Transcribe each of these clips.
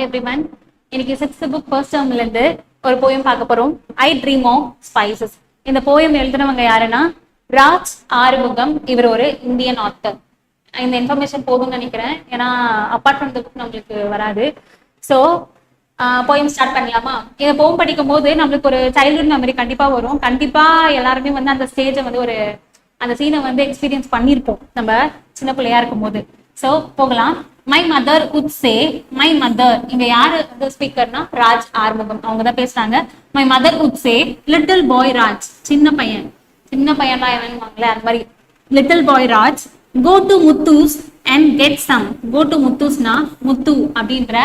everyone. இன்னைக்கு 6th book first termல இருந்து ஒரு poem பார்க்க போறோம். I dream of spices. இந்த poem எழுதுனவங்க யாருன்னா ராஜ் ஆறுமுகம். இவர் ஒரு இந்தியன் ஆத்தர். இந்த இன்ஃபர்மேஷன் போதும்னு நினைக்கிறேன், ஏன்னா அப்பார்ட் ஃப்ரம் த புக் நம்மளுக்கு வராது. ஸோ போயம் ஸ்டார்ட் பண்ணலாமா? இந்த போம் படிக்கும் போது நம்மளுக்கு ஒரு சைல்ட்ஹுட் மெமரி கண்டிப்பா வரும். கண்டிப்பா எல்லாருமே வந்து அந்த ஸ்டேஜை வந்து அந்த சீனை வந்து எக்ஸ்பீரியன்ஸ் பண்ணியிருப்போம் நம்ம சின்ன பிள்ளையா இருக்கும் போது. ஸோ போகலாம். My mother would say, my mother, இங்க யாரு வந்து ஸ்பீக்கர்னா ராஜ் ஆறுமுகம், அவங்க தான் பேசுறாங்க. My mother would say, little boy Raj, சின்ன பையன் தான் எவன்வாங்களே அந்த மாதிரி. Little boy Raj, go to Muthu's and get some. Go to முத்தூஸ்னா முத்து அப்படின்ற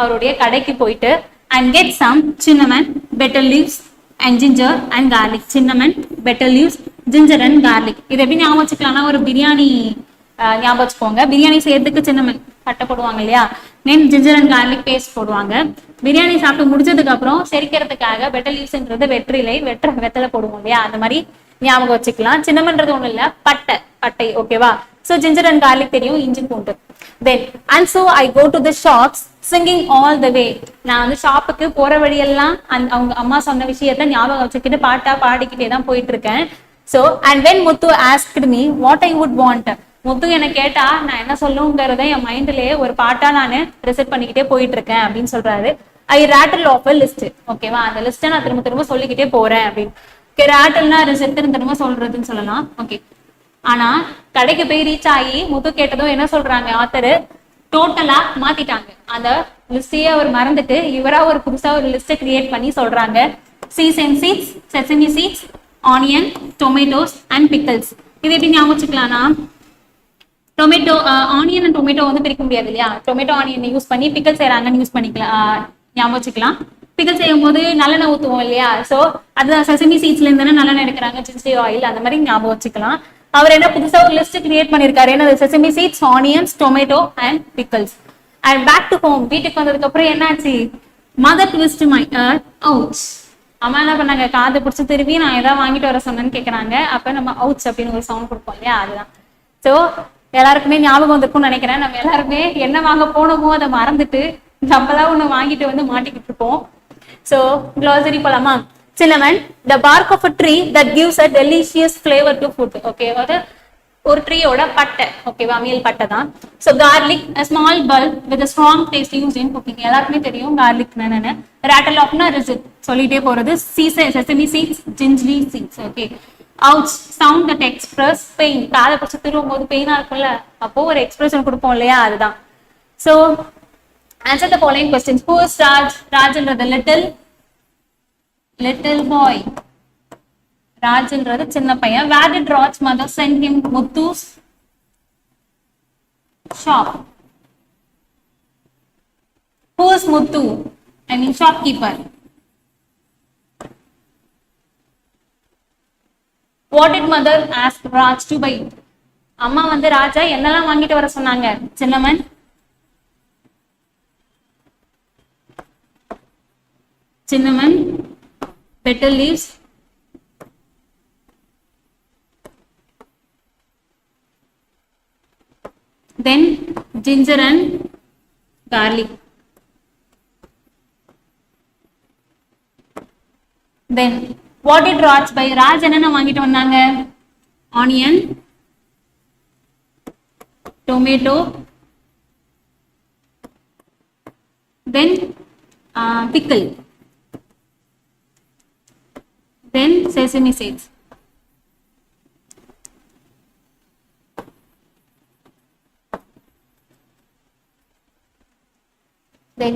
அவருடைய கடைக்கு போயிட்டு and get some cinnamon, betel leaves and ginger and garlic. Cinnamon, betel leaves, ginger and garlic. இது எப்படி ஞாபகம் வச்சுக்கலாம்னா ஒரு பிரியாணி ஞாபகம் வச்சுக்கோங்க. பிரியாணி செய்யறதுக்கு சின்னமன் பட்டை போடுவாங்க இல்லையா, நென் ஜிஞ்சர் அண்ட் கார்லிக் பேஸ்ட் போடுவாங்க. பிரியாணி சாப்பிட்டு முடிஞ்சதுக்கு அப்புறம் செரிக்கிறதுக்காக பெட்டர் லீவ்ஸ்ன்றது வெத்தலை போடுவோம் இல்லையா, அந்த மாதிரி ஞாபகம் வச்சுக்கலாம். சின்னமன்றது ஒண்ணு இல்ல, பட்டை. ஓகேவா? So ginger and garlic தெரியும், இஞ்சி பூண்டு. Then and so I go to the shops singing all the way. நான் வந்து ஷாப்புக்கு போற வழியெல்லாம் அவங்க அம்மா சொன்ன விஷயத்த ஞாபகம் வச்சுக்கிட்டு பாட்டா பாடிக்கிட்டே தான் போயிட்டு இருக்கேன். So and when Muthu asked me what I would want, முத்து என்ன கேட்டா நான் என்ன சொல்லுங்கிறத என் மைண்ட்லயே ஒரு பாட்டா நான் ரிசெட் பண்ணிக்கிட்டே போயிட்டு இருக்கேன் அப்படின்னு சொல்றாரு. ஐ ரேட்டில் ஆஃப் அ லிஸ்ட். ஓகேவா? அந்த லிஸ்ட்டை நான் திரும்ப சொல்லிக்கிட்டே போறேன் அப்படின்னு. ரேட்டில்னா ரிசெட் திரும்ப சொல்றதுன்னு சொல்லலாம். ஓகே. ஆனா கடைக்கு போய் ரீச் ஆகி முத்து கேட்டதும் என்ன சொல்றாங்க ஆத்தரு, டோட்டலா மாத்திட்டாங்க. அந்த லிஸ்டையே அவர் மறந்துட்டு இவரா ஒரு புதுசா ஒரு லிஸ்ட்டை கிரியேட் பண்ணி சொல்றாங்க. Cheese and seeds, sesame seeds, onion, tomatoes and pickles. இது எப்படி ஞாபகம் வச்சுக்கலாம்னா, டொமேட்டோ ஆனியன் அண்ட் டொமேட்டோ வந்து பிரிக்க முடியாது இல்லையா, டொமேட்டோ ஆனியன் யூஸ் பண்ணி பிக்கல் செய்யறாங்கன்னு யூஸ் பண்ணிக்கலாம், ஞாபகம் வச்சுக்கலாம். பிக்கல் செய்யும் போது நல்லெண்ணெய் ஊற்றுவோம் இல்லையா, ஸோ அது செசமி சீட்ஸ்ல இருந்து நல்லெண்ணெய் எடுக்கிறாங்க, ஜின்ஜர் ஆயில், அந்த மாதிரி ஞாபகம் வச்சுக்கலாம். அவர் என்ன புதுசா ஒரு லிஸ்ட் கிரியேட் பண்ணிருக்காரு, என்ன sesame seeds, onions, tomato and pickles. And back to home, வீட்டுக்கு வந்ததுக்கு அப்புறம் என்னாச்சு, மதர் ட்விஸ்ட் மை அவுச். அம்மா என்ன பண்ணாங்க, காதை பிடிச்சி திரும்பி நான் ஏதாவது வாங்கிட்டு வர சொன்னேன்னு கேட்கறாங்க. அப்ப நம்ம அவுச் அப்படின்னு ஒரு சவுண்ட் கொடுப்போம் இல்லையா, அதுதான். ஸோ எல்லாருக்குமே ஞாபகம் வந்திருக்கும்னு நினைக்கிறேன். நம்ம எல்லாருமே என்ன வாங்க போனோமோ அதை மறந்துட்டு நம்மதான் ஒண்ணு வாங்கிட்டு வந்து மாட்டிக்கிட்டு இருப்போம். ஸோ க்ளாசரி போலாமா? Cinnamon, the bark of a tree that gives a delicious flavor to food. Okay, ஒரு ட்ரீயோட பட்டை. ஓகேவா? மீல் பட்டை தான். So garlic, a small bulb with a strong taste used in cooking. எல்லாருக்குமே தெரியும் garlic என்னன்னு. Rattle off na result சொல்லிட்டே போறது. Sesame seeds, gingery seeds. Okay. Ouch, sound that express pain. காதை பிடிச்சி திருவும் போது பெயினா இருக்கும்ல, அப்போ ஒரு எக்ஸ்பிரஷன் கொடுப்போம் இல்லையா, அதுதான். So answer the following questions. Who is Raj? ராஜ்ன்றது little boy. ராஜ்ன்றது சின்ன பையன். Where did Raj's mother send him? Muthu's shop. Who is Muthu? I mean shopkeeper. What did mother ask Raj to buy? அம்மா வந்து ராஜா என்னெல்லாம் வாங்கிட்டு வர சொன்னாங்க? cinnamon, betel leaves, then ginger and garlic. Then what did Raj buy? Raj என்னென்ன வாங்கிட்டு வந்தாங்க? Onion, tomato, then pickle, then sesame seeds. Then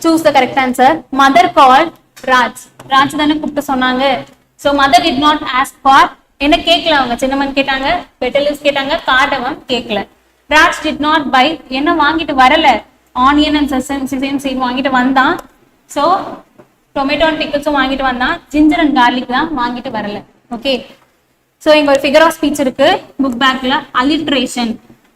choose the correct answer. Mother called Raj. Raj தானே கூப்பிட்டு சொன்னாங்க. So mother did not ask for, என்ன கேட்கல அவங்க, cinnamon கேட்டாங்க, பெட்டல் லீவ்ஸ் கேட்டாங்க, கார்டமம் கேட்கல. Raj did not buy, என்ன வாங்கிட்டு வரல, ஆனியன் அண்ட் sesame seed வாங்கிட்டு வந்தான். So டொமேட்டோ அண்ட் பிக்கிள்ஸும் வாங்கிட்டு வந்தான், ஜிஞ்சர் அண்ட் கார்லிக் தான் வாங்கிட்டு வரல. ஓகே. ஸோ இங்க ஒரு ஃபிகர் ஆஃப் ஸ்பீச் இருக்கு புக் பேக்ல. Alliteration.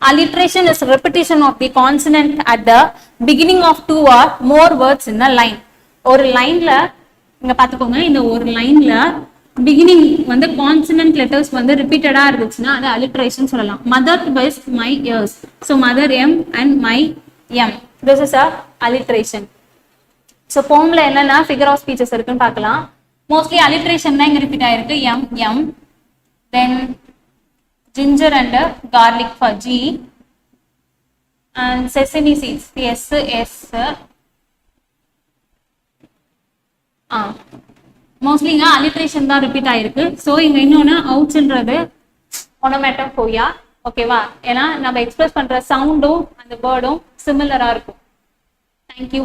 Alliteration is repetition of the consonant at the beginning of two or more words in a line. ஒரு லைன்ல இங்க பாத்துக்கோங்க, இந்த ஒரு லைன்ல பிகினிங் வந்து கான்சனன்ட் லெட்டர்ஸ் வந்து ரிப்பீட்டடா இருந்துச்சுன்னா அது alliteration சொல்லலாம். Mother twists my ears. So mother M and my M. This is a alliteration. So போம்ல என்னென்ன ஃபிகர் ஆஃப் ஸ்பீச்சஸ் இருக்குன்னு பார்க்கலாம். மோஸ்ட்லி அலிட்ரேஷன் தான் இங்கே ரிப்பீட் ஆயிருக்கு. M M, then ginger and garlic for G, and sesame seeds S S. Mostly இங்கே alliteration தான் repeat ஆயிருக்கு. ஸோ இங்கே இன்னொன்று அவுட்ஸ்ன்றது ஒனோமேட்டோபோயா. ஓகேவா? ஏன்னா நம்ம எக்ஸ்பிரஸ் பண்ற சவுண்டும் அந்த வேர்டும் சிமிலரா இருக்கும். தேங்க்யூ.